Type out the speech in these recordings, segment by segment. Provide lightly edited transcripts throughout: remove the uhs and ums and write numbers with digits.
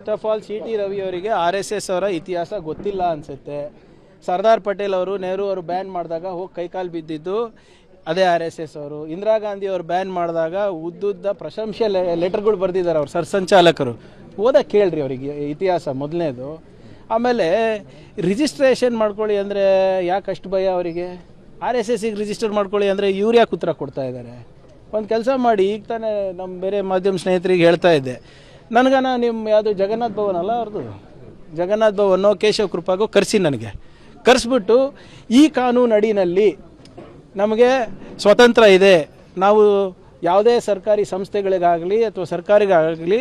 First of all CT. Ravi ಅವರಿಗೆ RSS ಅವರ ಇತಿಹಾಸ ಗೊತ್ತಿಲ್ಲ ಅನಿಸುತ್ತೆ. ಸರ್ದಾರ್ ಪಟೇಲ್ ಅವರು ನೆಹರು ಅವರು ಬ್ಯಾನ್ ಮಾಡಿದಾಗ ಹೋಗಿ ಕೈಕಾಲು ಬಿದ್ದಿದ್ದು ಅದೇ RSS ಅವರು. ಇಂದಿರಾ ಗಾಂಧಿ ಅವರು ಬ್ಯಾನ್ ಮಾಡಿದಾಗ ಉದ್ದುದ್ದ ಪ್ರಶಂಸೆ ಲೆಟರ್ಗಳು ಬರೆದಿದ್ದಾರೆ ಅವ್ರು ಸರ್ಸಂಚಾಲಕರು. ಓದಕ್ಕೆ ಕೇಳ್ರಿ ಅವರಿಗೆ ಇತಿಹಾಸ ಮೊದಲನೇದು. ಆಮೇಲೆ ರಿಜಿಸ್ಟ್ರೇಷನ್ ಮಾಡ್ಕೊಳ್ಳಿ ಅಂದರೆ ಯಾಕೆ ಅಷ್ಟು ಭಯ ಅವರಿಗೆ? RSSಗೆ ರಿಜಿಸ್ಟರ್ ಮಾಡ್ಕೊಳ್ಳಿ ಅಂದರೆ ಇವ್ರು ಯಾಕೆ ಉತ್ತರ ಕೊಡ್ತಾ ಇದ್ದಾರೆ? ಒಂದು ಕೆಲಸ ಮಾಡಿ, ಈಗ ತಾನೇ ನಮ್ಮ ಬೇರೆ ಮಾಧ್ಯಮ ಸ್ನೇಹಿತರಿಗೆ ಹೇಳ್ತಾ ಇದ್ದೆ, ನನಗನ ನಿಮ್ಮ ಯಾವುದು ಜಗನ್ನಾಥ್ ಭವನ್ ಅಲ್ಲ ಅವ್ರದ್ದು, ಜಗನ್ನಾಥ್ ಭವನೋ ಕೇಶವ ಕೃಪಾಗೋ ಕರೆಸಿ, ನನಗೆ ಕರೆಸ್ಬಿಟ್ಟು ಈ ಕಾನೂನು ಅಡಿನಲ್ಲಿ ನಮಗೆ ಸ್ವತಂತ್ರ ಇದೆ, ನಾವು ಯಾವುದೇ ಸರ್ಕಾರಿ ಸಂಸ್ಥೆಗಳಿಗಾಗಲಿ ಅಥವಾ ಸರ್ಕಾರಿಗಾಗಲಿ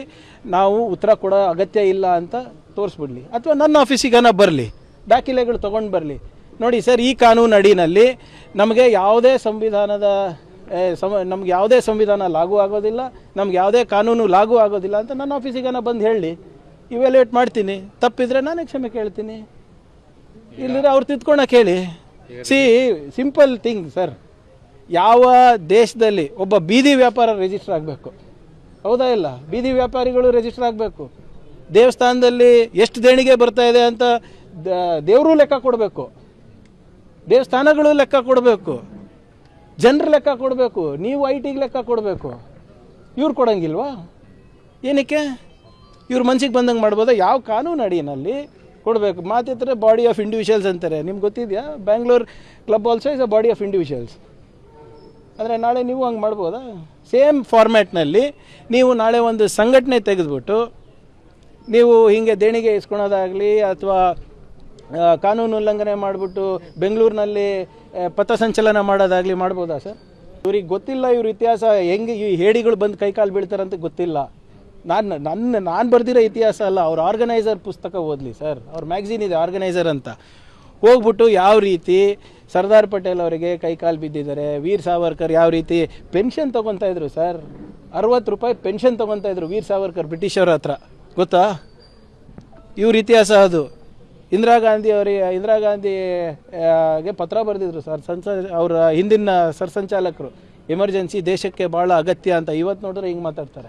ನಾವು ಉತ್ತರ ಕೊಡೋ ಅಗತ್ಯ ಇಲ್ಲ ಅಂತ ತೋರಿಸ್ಬಿಡ್ಲಿ, ಅಥವಾ ನನ್ನ ಆಫೀಸಿಗನ ಬರಲಿ, ದಾಖಲೆಗಳು ತೊಗೊಂಡು ಬರಲಿ. ನೋಡಿ ಸರ್, ಈ ಕಾನೂನು ಅಡಿನಲ್ಲಿ ನಮಗೆ ಯಾವುದೇ ನಮ್ಗೆ ಯಾವುದೇ ಸಂವಿಧಾನ ಲಾಗೂ ಆಗೋದಿಲ್ಲ, ನಮ್ಗೆ ಯಾವುದೇ ಕಾನೂನು ಲಾಗೂ ಆಗೋದಿಲ್ಲ ಅಂತ ನನ್ನ ಆಫೀಸಿಗನ ಬಂದು ಹೇಳಿ, ಇವ್ಯಾಲ್ಯೂಯೇಟ್ ಮಾಡ್ತೀನಿ. ತಪ್ಪಿದ್ರೆ ನಾನೇ ಕ್ಷಮೆ ಕೇಳ್ತೀನಿ, ಇಲ್ಲದ್ರೆ ಅವ್ರು ತಿದ್ಕೊಳಕ್ಕೆ ಹೇಳಿ. Simple thing sir. ಯಾವ ದೇಶದಲ್ಲಿ ಒಬ್ಬ ಬೀದಿ ವ್ಯಾಪಾರ ರಿಜಿಸ್ಟರ್ ಆಗಬೇಕು, ಹೌದಾ ಇಲ್ಲ? ಬೀದಿ ವ್ಯಾಪಾರಿಗಳು ರಿಜಿಸ್ಟರ್ ಆಗಬೇಕು. ದೇವಸ್ಥಾನದಲ್ಲಿ ಎಷ್ಟು ದೇಣಿಗೆ ಬರ್ತಾ ಇದೆ ಅಂತ ದೇವರು ಲೆಕ್ಕ ಕೊಡಬೇಕು, ದೇವಸ್ಥಾನಗಳು ಲೆಕ್ಕ ಕೊಡಬೇಕು, ಜನರು ಲೆಕ್ಕ ಕೊಡಬೇಕು, ನೀವು IT ಲೆಕ್ಕ ಕೊಡಬೇಕು. ಇವ್ರು ಕೊಡೋಂಗಿಲ್ವಾ? ಏನಕ್ಕೆ? ಇವ್ರು ಮನ್ಸಿಗೆ ಬಂದಂಗೆ ಮಾಡ್ಬೋದಾ? ಯಾವ ಕಾನೂನು ಅಡಿನಲ್ಲಿ ಕೊಡಬೇಕು? ಮಾತಿದ್ರೆ ಬಾಡಿ ಆಫ್ ಇಂಡಿವಿಜುವಲ್ಸ್ ಅಂತಾರೆ. ನಿಮ್ಗೆ ಗೊತ್ತಿದೆಯಾ? Bangalore club also is a body of individuals. ಅಂದರೆ ನಾಳೆ ನೀವು ಹಂಗೆ ಮಾಡ್ಬೋದಾ? ಸೇಮ್ ಫಾರ್ಮ್ಯಾಟ್ನಲ್ಲಿ ನೀವು ನಾಳೆ ಒಂದು ಸಂಘಟನೆ ತೆಗೆದುಬಿಟ್ಟು ನೀವು ಹೀಗೆ ದೇಣಿಗೆ ಇಸ್ಕೊಳೋದಾಗಲಿ ಅಥವಾ ಕಾನೂನು ಉಲ್ಲಂಘನೆ ಮಾಡಿಬಿಟ್ಟು ಬೆಂಗಳೂರಿನಲ್ಲಿ ಪಥಸಂಚಲನ ಮಾಡೋದಾಗಲಿ ಮಾಡ್ಬೋದಾ ಸರ್? ಇವ್ರಿಗೆ ಗೊತ್ತಿಲ್ಲ ಇವ್ರ ಇತಿಹಾಸ ಹೆಂಗೆ ಈ ಹೇಡಿಗಳು ಬಂದು ಕೈಕಾಲು ಬೀಳ್ತಾರಂತ ಗೊತ್ತಿಲ್ಲ. ನಾನು ಬರೆದಿರೋ ಇತಿಹಾಸ ಅಲ್ಲ, ಅವ್ರ ಆರ್ಗನೈಸರ್ ಪುಸ್ತಕ ಓದಲಿ ಸರ್. ಅವ್ರ ಮ್ಯಾಗ್ಝಿನ್ ಇದೆ ಆರ್ಗನೈಸರ್ ಅಂತ, ಹೋಗ್ಬಿಟ್ಟು ಯಾವ ರೀತಿ ಸರ್ದಾರ್ ಪಟೇಲ್ ಅವರಿಗೆ ಕೈಕಾಲು ಬಿದ್ದಿದ್ದಾರೆ, ವೀರ್ ಸಾವರ್ಕರ್ ಯಾವ ರೀತಿ ಪೆನ್ಷನ್ ತೊಗೊತಾ ಇದ್ರು ಸರ್, 60 ರೂಪಾಯಿ ಪೆನ್ಷನ್ ತೊಗೊತಾ ಇದ್ರು ವೀರ್ ಸಾವರ್ಕರ್ ಬ್ರಿಟಿಷರ ಹತ್ರ, ಗೊತ್ತಾ? ಇವ್ರ ಇತಿಹಾಸ ಅದು. ಇಂದಿರಾ ಗಾಂಧಿಗೆ ಪತ್ರ ಬರೆದಿದ್ರು ಸರ್, ಅವರ ಹಿಂದಿನ ಸರ್ಸಂಚಾಲಕರು, ಎಮರ್ಜೆನ್ಸಿ ದೇಶಕ್ಕೆ ಭಾಳ ಅಗತ್ಯ ಅಂತ. ಇವತ್ತು ನೋಡಿದ್ರೆ ಹಿಂಗೆ ಮಾತಾಡ್ತಾರೆ.